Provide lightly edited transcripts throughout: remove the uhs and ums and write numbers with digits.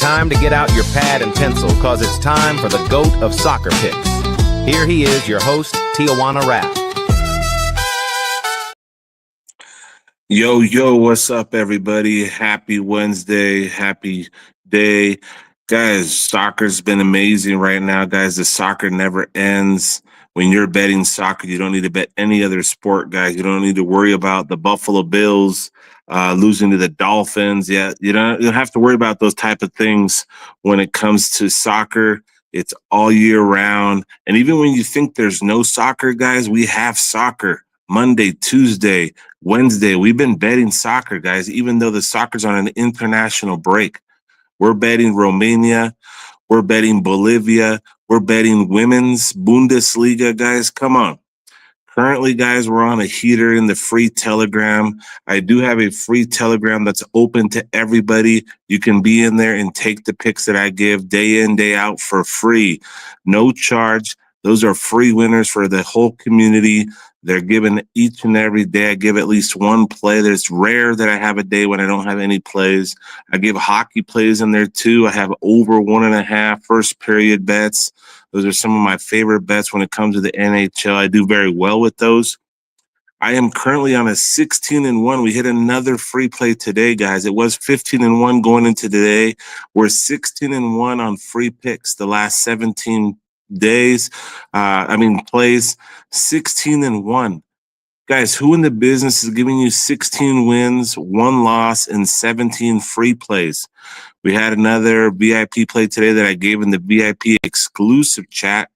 Time to get out your pad and pencil, cause it's time for the GOAT of soccer picks. Here he is, your host, Tijuana Raft. Yo, what's up, everybody? Happy Wednesday, happy day. Guys, soccer's been amazing right now, guys. The soccer never ends. When you're betting soccer, you don't need to bet any other sport, guys. You don't need to worry about the Buffalo Bills losing to the Dolphins. Yeah, you don't have to worry about those type of things when it comes to soccer. It's all year round. And even when you think there's no soccer, guys, we have soccer. Monday, Tuesday, Wednesday, we've been betting soccer, guys, even though the soccer's on an international break. We're betting Romania. We're betting Bolivia. We're betting women's Bundesliga, guys. Come on. Currently, guys, we're on a heater in the free Telegram. I do have a free Telegram that's open to everybody. You can be in there and take the picks that I give day in, day out for free. No charge. Those are free winners for the whole community. They're given each and every day. I give at least one play. It's rare that I have a day when I don't have any plays. I give hockey plays in there too. I have over 1.5 first period bets. Those are some of my favorite bets when it comes to the NHL. I do very well with those. I am currently on a 16-1. We hit another free play today, guys. It was 15-1 going into today. We're 16-1 on free picks the last 17 days. Plays 16-1. Guys, who in the business is giving you 16 wins, 1 loss, and 17 free plays? We had another VIP play today that I gave in the VIP exclusive chat.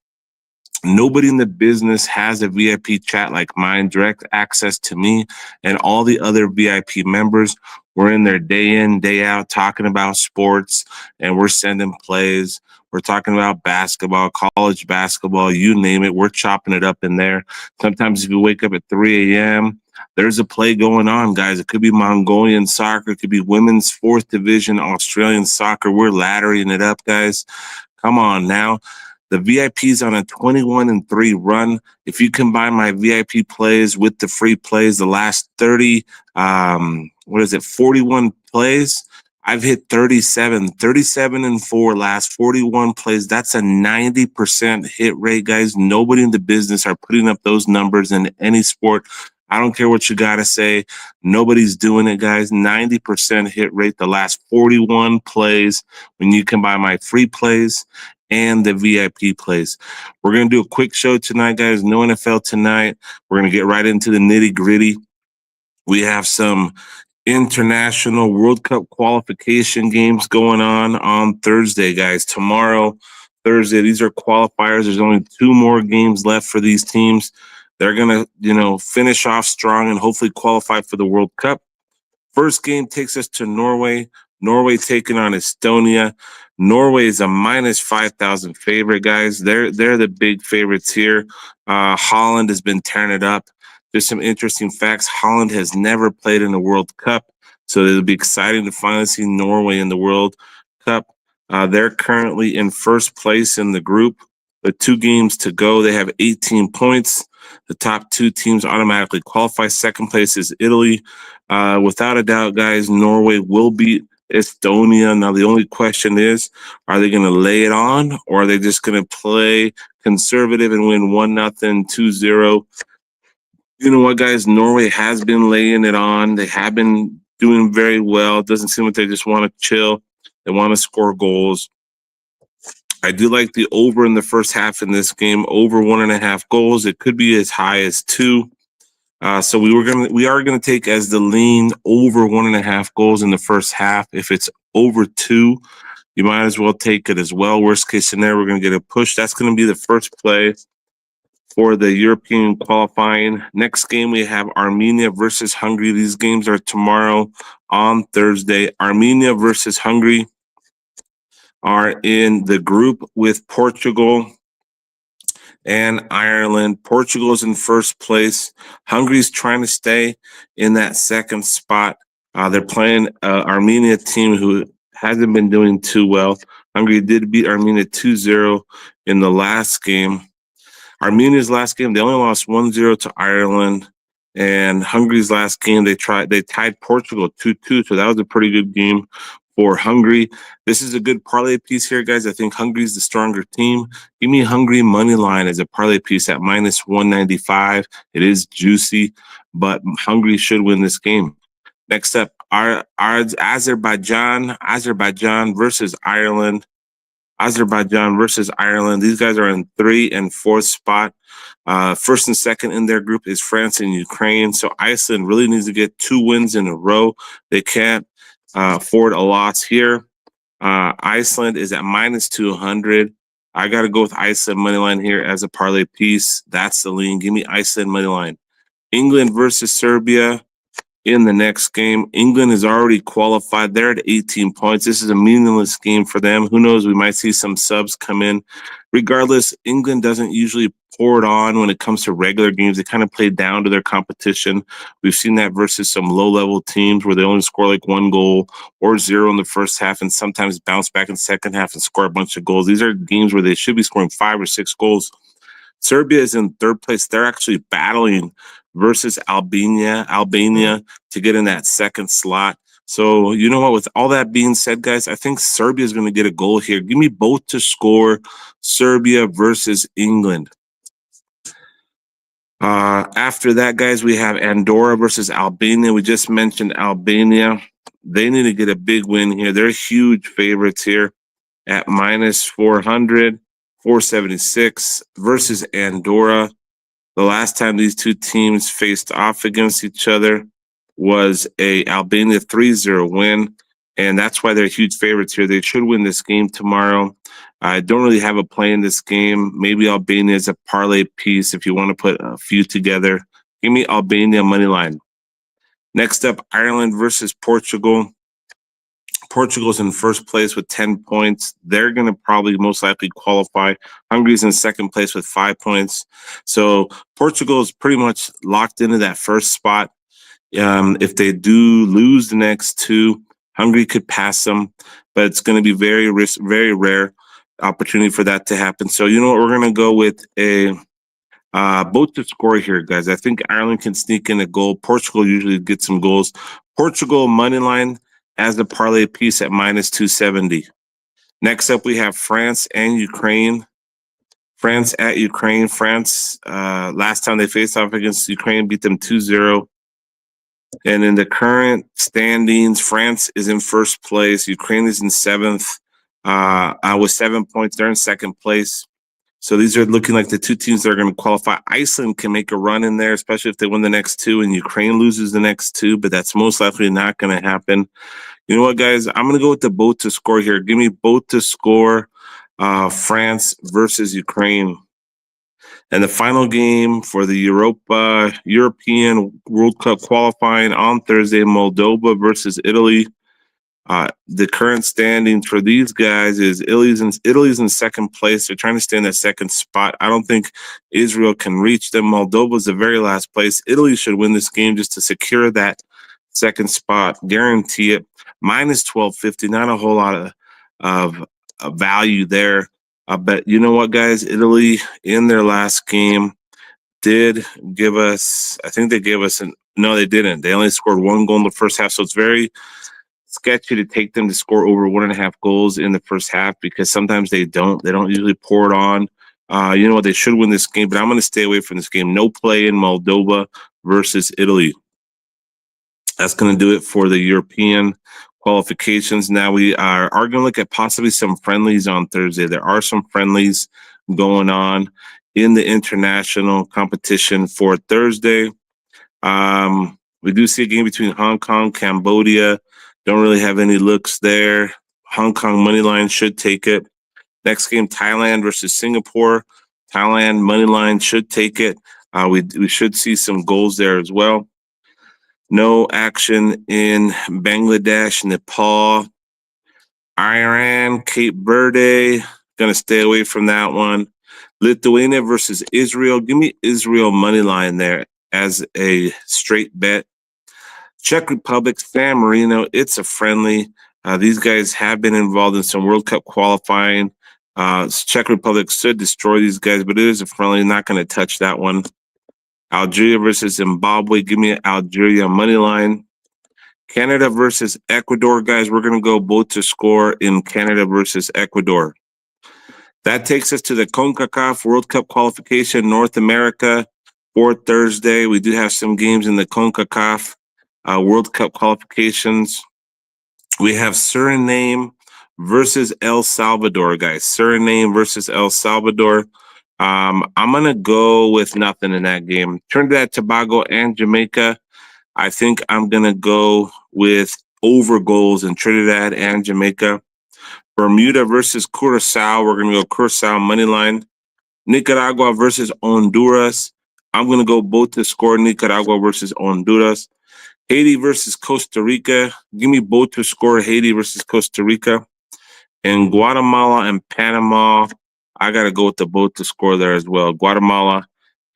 Nobody in the business has a VIP chat like mine, direct access to me and all the other VIP members. We're in there day in, day out, talking about sports, and we're sending plays. We're talking about basketball, college basketball, you name it. We're chopping it up in there. Sometimes if you wake up at 3 a.m., there's a play going on, guys. It could be Mongolian soccer. It could be women's 4th division Australian soccer. We're laddering it up, guys. Come on now. The VIP's on a 21-3 run. If you combine my VIP plays with the free plays, the last 41 plays, I've hit 37-4 last 41 plays. That's a 90% hit rate, guys. Nobody in the business are putting up those numbers in any sport. I don't care what you got to say. Nobody's doing it, guys. 90% hit rate the last 41 plays when you combine my free plays and the VIP plays. We're going to do a quick show tonight, guys. No NFL tonight. We're going to get right into the nitty gritty. We have some international World Cup qualification games going on Thursday, guys. Tomorrow, Thursday, these are qualifiers. There's only 2 more games left for these teams. They're going to, finish off strong and hopefully qualify for the World Cup. First game takes us to Norway. Norway taking on Estonia. Norway is a minus 5,000 favorite, guys. They're the big favorites here. Holland has been tearing it up. There's some interesting facts. Holland has never played in the World Cup, so it'll be exciting to finally see Norway in the World Cup. They're currently in first place in the group with 2 games to go. They have 18 points. The top 2 teams automatically qualify. Second place is Italy. Without a doubt, guys, Norway will beat Estonia. Now, the only question is, are they going to lay it on, or are they just going to play conservative and win 1-0, 2-0? You know what, guys? Norway has been laying it on. They have been doing very well. It doesn't seem like they just want to chill. They want to score goals. I do like the over in the first half in this game, over 1.5 goals. It could be as high as 2. So we are gonna take as the lean over 1.5 goals in the first half. If it's over 2, you might as well take it as well. Worst case scenario, we're gonna get a push. That's gonna be the first play for the European qualifying. Next game, we have Armenia versus Hungary. These games are tomorrow on Thursday. Armenia versus Hungary are in the group with Portugal and Ireland. Portugal's in first place. Hungary's trying to stay in that second spot. They're playing Armenia team who hasn't been doing too well. Hungary did beat Armenia 2-0 in the last game. Armenia's last game, they only lost 1-0 to Ireland. And Hungary's last game, they tied Portugal 2-2, so that was a pretty good game for Hungary. This is a good parlay piece here, guys. I think Hungary's the stronger team. Give me Hungary money line as a parlay piece at minus 195. It is juicy, but Hungary should win this game. Next up, our Azerbaijan versus Ireland. Azerbaijan versus Ireland. These guys are in 3 and 4th spot. First and second in their group is France and Ukraine. So Iceland really needs to get 2 wins in a row. They can't afford a loss here. Iceland is at minus 200. I got to go with Iceland money line here as a parlay piece. That's the lean. Give me Iceland money line. England versus Serbia. In the next game, England is already qualified. They're at 18 points. This is a meaningless game for them. Who knows? We might see some subs come in. Regardless, England doesn't usually pour it on when it comes to regular games. They kind of play down to their competition. We've seen that versus some low-level teams where they only score like 1 goal or 0 in the first half and sometimes bounce back in the second half and score a bunch of goals. These are games where they should be scoring 5 or 6 goals. Serbia is in 3rd place. They're actually battling versus Albania to get in that 2nd slot. So, you know what? With all that being said, guys, I think Serbia is going to get a goal here. Give me both to score, Serbia versus England. After that, guys, we have Andorra versus Albania. We just mentioned Albania. They need to get a big win here. They're huge favorites here at minus 400, 476 versus Andorra. The last time these two teams faced off against each other was a Albania 3-0 win, and that's why they're huge favorites here. They should win this game tomorrow. I don't really have a play in this game. Maybe Albania is a parlay piece if you want to put a few together. Give me Albania money line. Next up, Ireland versus Portugal. Portugal's in 1st place with 10 points. They're going to probably most likely qualify. Hungary's in 2nd place with 5 points. So Portugal is pretty much locked into that 1st spot. If they do lose the next 2, Hungary could pass them, but it's going to be very rare opportunity for that to happen. So you know what? We're going to go with a both to score here, guys. I think Ireland can sneak in a goal. Portugal usually gets some goals. Portugal money line as the parlay piece at minus 270. Next up, we have France and Ukraine. France at Ukraine. France, last time they faced off against Ukraine, beat them 2-0. And in the current standings, France is in 1st place. Ukraine is in 7th with 7 points. They're in 2nd place. So these are looking like the 2 teams that are going to qualify. Iceland can make a run in there, especially if they win the next 2 and Ukraine loses the next 2, but that's most likely not going to happen. You know what, guys? I'm going to go with the both to score here. Give me both to score, France versus Ukraine. And the final game for the European World Cup qualifying on Thursday, Moldova versus Italy. The current standings for these guys is Italy's in 2nd place. They're trying to stay in that 2nd spot. I don't think Israel can reach them. Moldova's the very last place. Italy should win this game just to secure that 2nd spot. Guarantee it. Minus 1250. Not a whole lot of value there. But you know what, guys? Italy in their last game did give us, I think they gave us no, they didn't. They only scored 1 goal in the first half. So it's very sketchy to take them to score over 1.5 goals in the first half because sometimes they don't usually pour it on. You know what? They should win this game, but I'm going to stay away from this game. No play in Moldova versus Italy. That's going to do it for the European qualifications. Now we are going to look at possibly some friendlies on Thursday. There are some friendlies going on in the international competition for Thursday. We do see a game between Hong Kong, Cambodia. Don't really have any looks there. Hong Kong money line should take it. Next game, Thailand versus Singapore. Thailand money line should take it. We should see some goals there as well. No action in Bangladesh, Nepal, Iran, Cape Verde. Going to stay away from that one. Lithuania versus Israel. Give me Israel money line there as a straight bet. Czech Republic, San Marino. It's a friendly. These guys have been involved in some World Cup qualifying. Czech Republic should destroy these guys, but it is a friendly. Not going to touch that one. Algeria versus Zimbabwe. Give me Algeria money line. Canada versus Ecuador, guys. We're going to go both to score in Canada versus Ecuador. That takes us to the CONCACAF World Cup qualification, North America, for Thursday. We do have some games in the CONCACAF World Cup qualifications. We have Suriname versus El Salvador, guys. Suriname versus El Salvador. I'm going to go with nothing in that game. Trinidad, Tobago, and Jamaica. I think I'm going to go with over goals in Trinidad and Jamaica. Bermuda versus Curacao. We're going to go Curacao money line. Nicaragua versus Honduras. I'm going to go both to score Nicaragua versus Honduras. Haiti versus Costa Rica. Give me both to score Haiti versus Costa Rica. And Guatemala and Panama. I got to go with the both to score there as well. Guatemala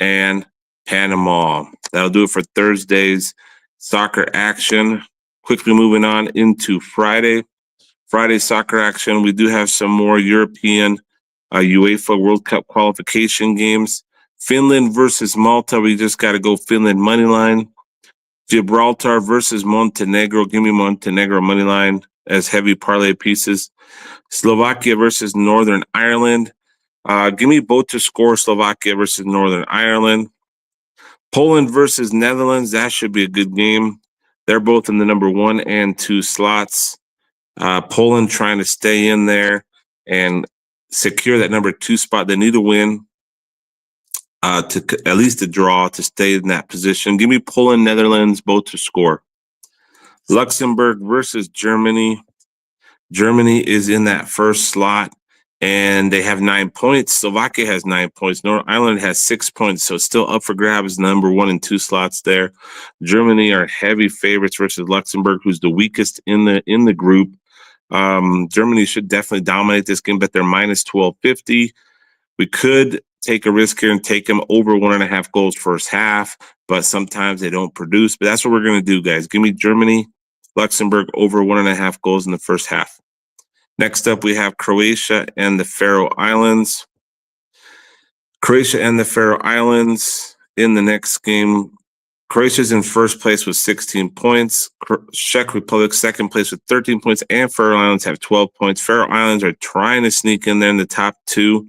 and Panama. That'll do it for Thursday's soccer action. Quickly moving on into Friday. Friday soccer action. We do have some more European UEFA World Cup qualification games. Finland versus Malta. We just got to go Finland money line. Gibraltar versus Montenegro. Give me Montenegro money line as heavy parlay pieces. Slovakia versus Northern Ireland. Give me both to score Slovakia versus Northern Ireland. Poland versus Netherlands. That should be a good game. They're both in the number 1 and 2 slots. Poland trying to stay in there and secure that number 2 spot. They need to win to at least a draw to stay in that position. Give me Poland, Netherlands, both to score. Luxembourg versus Germany. Germany is in that first slot, and they have 9 points. Slovakia has 9 points. Northern Ireland has 6 points, so it's still up for grabs. Number 1 and 2 slots there. Germany are heavy favorites versus Luxembourg, who's the weakest in the group. Germany should definitely dominate this game, but they're minus 1250. We could take a risk here and take them over 1.5 goals first half, but sometimes they don't produce. But that's what we're going to do, guys. Give me Germany, Luxembourg over 1.5 goals in the first half. Next up, we have Croatia and the Faroe Islands. Croatia and the Faroe Islands in the next game. Croatia's in first place with 16 points. Czech Republic second place with 13 points, and Faroe Islands have 12 points. Faroe Islands are trying to sneak in there in the top 2.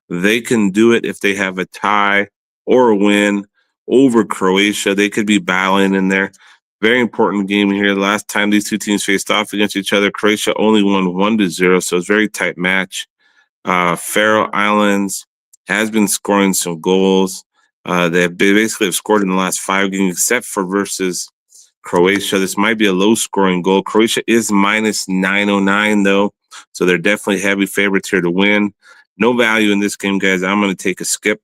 They can do it if they have a tie or a win over Croatia. They could be battling in there. Very important game here. The last time these two teams faced off against each other, Croatia only won 1-0, so it's a very tight match. Faroe Islands has been scoring some goals. They basically have scored in the last 5 games, except for versus Croatia. This might be a low-scoring goal. Croatia is minus 909, though, so they're definitely heavy favorites here to win. No value in this game, guys. I'm going to take a skip.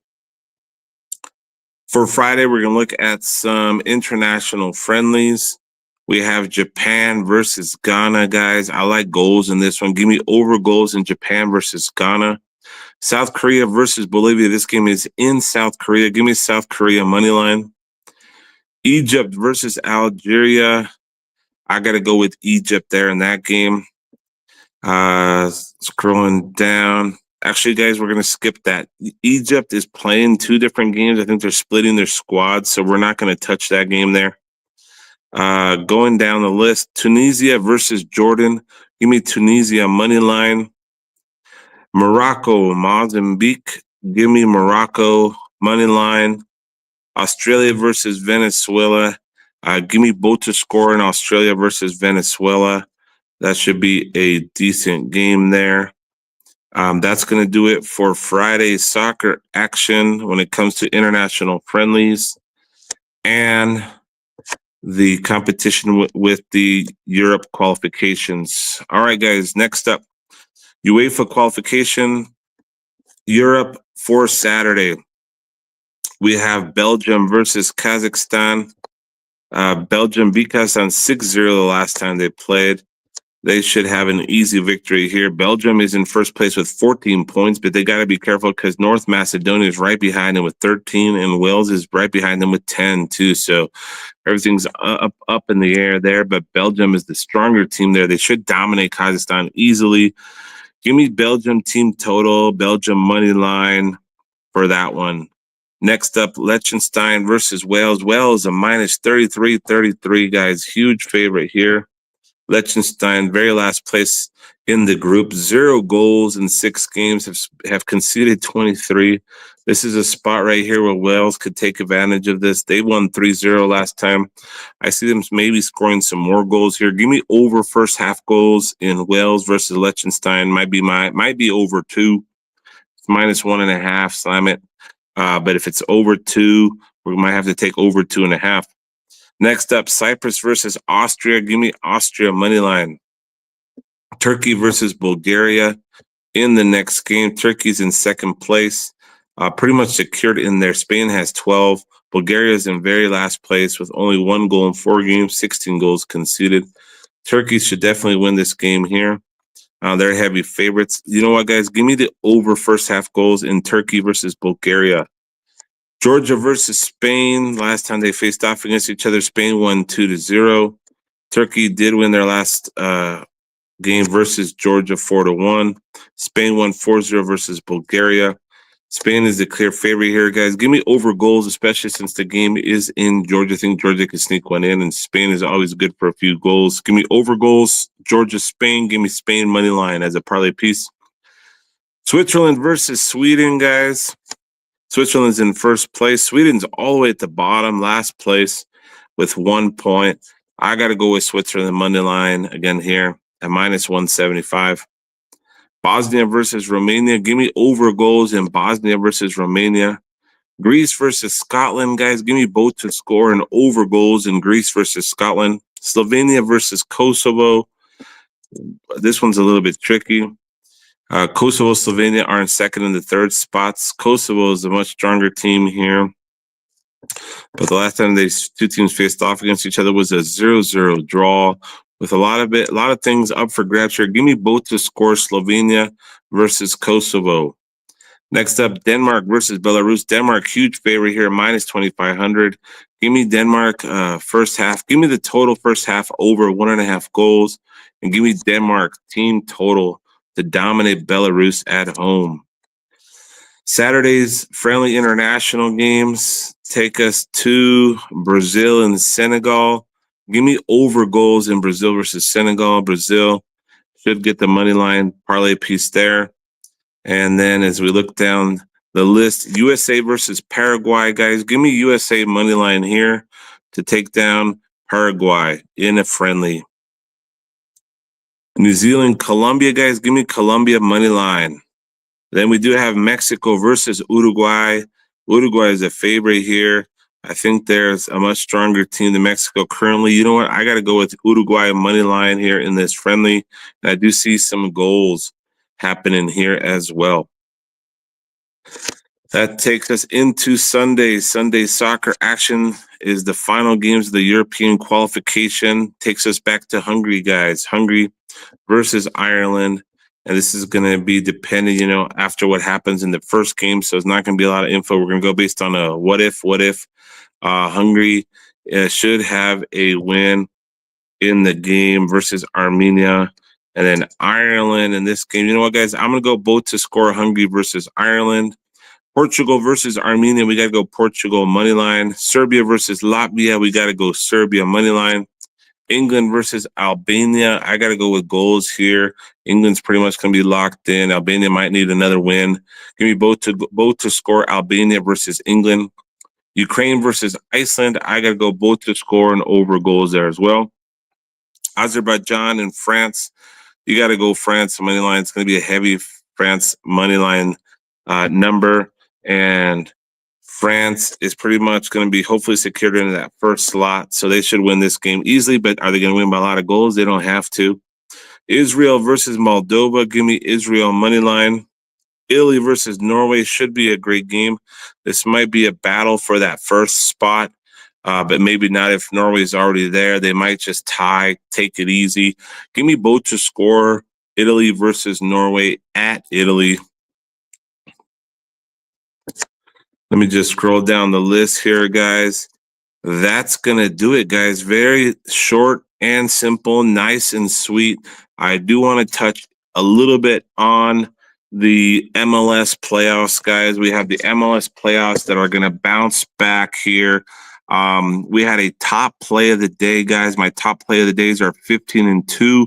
For Friday, we're going to look at some international friendlies. We have Japan versus Ghana, guys. I like goals in this one. Give me over goals in Japan versus Ghana. South Korea versus Bolivia. This game is in South Korea. Give me South Korea money line. Egypt versus Algeria. I got to go with Egypt there in that game. Scrolling down. Actually, guys, we're going to skip that. Egypt is playing 2 different games. I think they're splitting their squads, so we're not going to touch that game there. Going down the list, Tunisia versus Jordan. Give me Tunisia money line. Morocco, Mozambique. Give me Morocco money line. Australia versus Venezuela. Give me both to score in Australia versus Venezuela. That should be a decent game there. That's going to do it for Friday's soccer action when it comes to international friendlies and the competition with the Europe qualifications. All right, guys, next up, UEFA qualification, Europe for Saturday. We have Belgium versus Kazakhstan. Belgium beat Kazakhstan 6-0 the last time they played. They should have an easy victory here. Belgium is in first place with 14 points, but they got to be careful because North Macedonia is right behind them with 13, and Wales is right behind them with 10 too. So everything's up in the air there, but Belgium is the stronger team there. They should dominate Kazakhstan easily. Give me Belgium team total, Belgium money line for that one. Next up, Liechtenstein versus Wales. Wales a minus 33, guys. Huge favorite here. Liechtenstein, very last place in the group. 0 goals in 6 games, have conceded 23. This is a spot right here where Wales could take advantage of this. They won 3-0 last time. I see them maybe scoring some more goals here. Give me over first half goals in Wales versus Liechtenstein. Might be over 2. It's minus 1.5. Slam it. But if it's over 2, we might have to take over 2.5. Next up, Cyprus versus Austria. Give me Austria money line. Turkey versus Bulgaria in the next game. Turkey's in second place, pretty much secured in there. Spain has 12. Bulgaria is in very last place with only 1 goal in 4 games, 16 goals conceded. Turkey should definitely win this game here. They're heavy favorites. You know what, guys? Give me the over first half goals in Turkey versus Bulgaria. Georgia versus Spain. Last time they faced off against each other, Spain won 2-0. Turkey did win their last game versus Georgia 4-1. Spain won 4-0 versus Bulgaria. Spain is the clear favorite here, guys. Give me over goals, especially since the game is in Georgia. I think Georgia can sneak one in, and Spain is always good for a few goals. Give me over goals, Georgia, Spain. Give me Spain money line as a parlay piece. Switzerland versus Sweden, guys. Switzerland's in first place. Sweden's all the way at the bottom, last place with 1 point. I got to go with Switzerland money line again here at minus 175. Bosnia versus Romania. Give me over goals in Bosnia versus Romania. Greece versus Scotland, guys. Give me both to score and over goals in Greece versus Scotland. Slovenia versus Kosovo. This one's a little bit tricky. Kosovo, Slovenia are in second and the third spots. Kosovo is a much stronger team here. But the last time these two teams faced off against each other was a 0-0 draw with a lot of things up for grabs here. Give me both to score, Slovenia versus Kosovo. Next up, Denmark versus Belarus. Denmark, huge favorite here, minus 2,500. Give me Denmark first half. Give me the total first half over 1.5 goals. And give me Denmark team total to dominate Belarus at home. Saturday's friendly international games take us to Brazil and Senegal. Give me over goals in Brazil versus Senegal. Brazil should get the money line parlay piece there. And then as we look down the list, USA versus Paraguay, guys. Give me USA money line here to take down Paraguay in a friendly. New Zealand, Colombia, guys. Give me Colombia money line. Then we do have Mexico versus Uruguay. Uruguay is a favorite here. I think there's a much stronger team than Mexico currently. You know what? I got to go with Uruguay money line here in this friendly. And I do see some goals happening here as well. That takes us into Sunday. Sunday soccer action is the final games of the European qualification. Takes us back to Hungary, guys. Hungary versus Ireland. And this is going to be dependent, after what happens in the first game. So it's not going to be a lot of info. We're going to go based on a what if. Hungary should have a win in the game versus Armenia. And then Ireland in this game. You know what, guys? I'm going to go both to score Hungary versus Ireland. Portugal versus Armenia. We got to go Portugal money line. Serbia versus Latvia. We got to go Serbia money line. England versus Albania. I got to go with goals here. England's pretty much going to be locked in. Albania might need another win. Give me both to score Albania versus England. Ukraine versus Iceland. I got to go both to score and over goals there as well. Azerbaijan and France. You got to go France money line. It's going to be a heavy France money line number. And France is pretty much going to be hopefully secured into that first slot. So they should win this game easily, but are they going to win by a lot of goals? They don't have to. Israel versus Moldova. Give me Israel money line. Italy versus Norway should be a great game. This might be a battle for that first spot, but maybe not if Norway's already there. They might just tie, take it easy. Give me both to score. Italy versus Norway at Italy. Let me just scroll down the list here, guys. That's going to do it, guys. Very short and simple, nice and sweet. I do want to touch a little bit on the MLS playoffs, guys. We have the MLS playoffs that are going to bounce back here. We had a top play of the day, guys. My top play of the days are 15-2.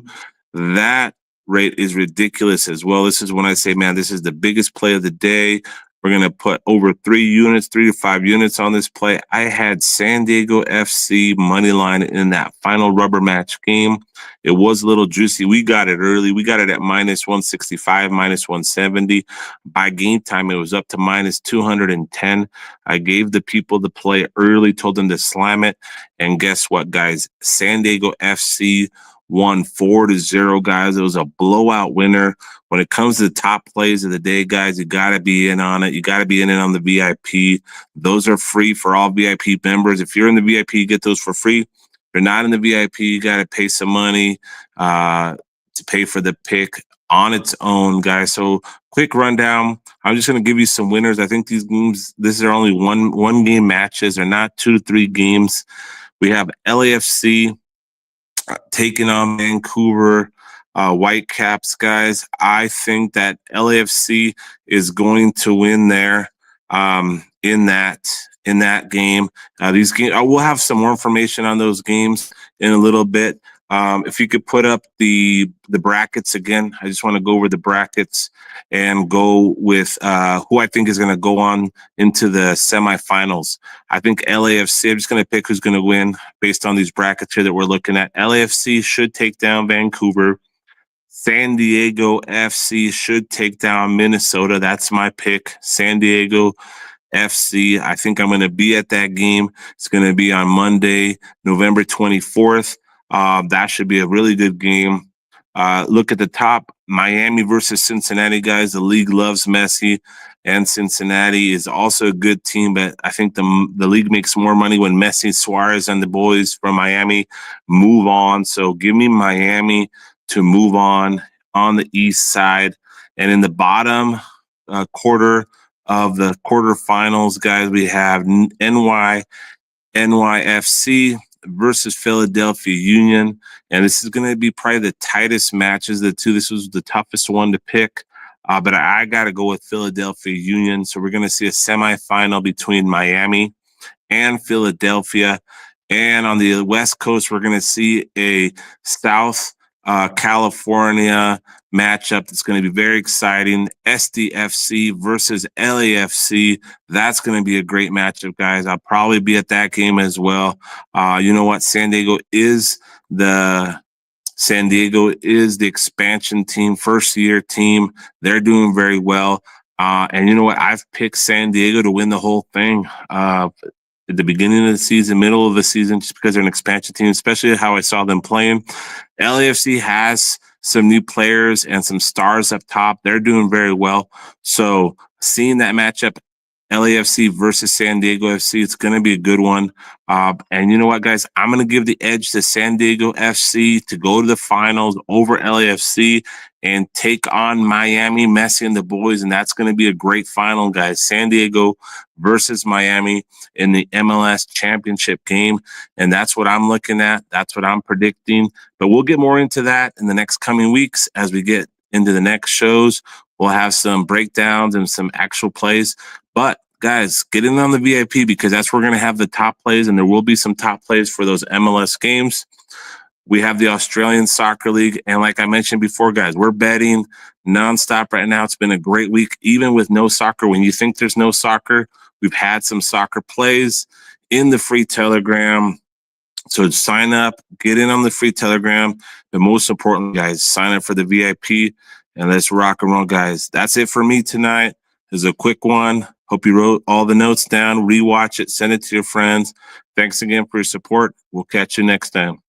That rate is ridiculous as well. This is when I say, man, this is the biggest play of the day. We're going to put over 3 to 5 units on this play. I had San Diego FC money line in that final rubber match game. It was a little juicy. We got it early. We got it at minus 165, minus 170. By game time, it was up to minus 210. I gave the people the play early, told them to slam it. And guess what, guys? San Diego FC won 4-0, guys. It was a blowout winner. When it comes to the top plays of the day, guys, you got to be in on it. You got to be in it on the VIP. Those are free for all VIP members. If you're in the VIP, you get those for free. If you're not in the VIP, you got to pay some money to pay for the pick on its own, guys. So quick rundown. I'm just going to give you some winners. I think these games, this are only one game matches. They're not 2 to 3 games. We have LAFC taking on Vancouver Whitecaps, guys. I think that LAFC is going to win there in that game. These games, I will have some more information on those games in a little bit. If you could put up the brackets again, I just want to go over the brackets and go with who I think is going to go on into the semifinals. I think LAFC, I'm just going to pick who's going to win based on these brackets here that we're looking at. LAFC should take down Vancouver. San Diego FC should take down Minnesota. That's my pick. San Diego FC. I think I'm going to be at that game. It's going to be on Monday, November 24th. That should be a really good game. Look at the top, Miami versus Cincinnati, guys. The league loves Messi, and Cincinnati is also a good team, but I think the league makes more money when Messi, Suarez, and the boys from Miami move on. So give me Miami to move on the east side. And in the bottom quarter of the quarterfinals, guys, we have NYFC versus Philadelphia Union. And this is going to be probably the tightest matches of the two. This was the toughest one to pick. But I got to go with Philadelphia Union. So we're going to see a semifinal between Miami and Philadelphia. And on the West Coast, we're going to see a South California matchup that's going to be very exciting. SDFC versus LAFC. That's going to be a great matchup, guys. I'll probably be at that game as well. You know what? San Diego is the expansion team, first year team. They're doing very well. And you know what? I've picked San Diego to win the whole thing. At the beginning of the season, middle of the season, just because they're an expansion team, especially how I saw them playing. LAFC has some new players and some stars up top. They're doing very well. So seeing that matchup, LAFC versus San Diego FC, it's going to be a good one. And you know what, guys? I'm going to give the edge to San Diego FC to go to the finals over LAFC and take on Miami, Messi, and the boys. And that's going to be a great final, guys. San Diego versus Miami in the MLS championship game. And that's what I'm looking at. That's what I'm predicting. But we'll get more into that in the next coming weeks as we get into the next shows. We'll have some breakdowns and some actual plays. But guys, get in on the VIP because that's where we're going to have the top plays, and there will be some top plays for those MLS games. We have the Australian Soccer League. And like I mentioned before, guys, we're betting nonstop right now. It's been a great week, even with no soccer. When you think there's no soccer, we've had some soccer plays in the free Telegram. So sign up, get in on the free Telegram. But most important, guys, sign up for the VIP and let's rock and roll, guys. That's it for me tonight. It's a quick one. Hope you wrote all the notes down, rewatch it, send it to your friends. Thanks again for your support. We'll catch you next time.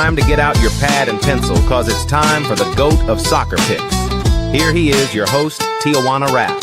time to get out your pad and pencil, cause it's time for the GOAT of soccer picks. Here he is, your host, Tijuana Raft.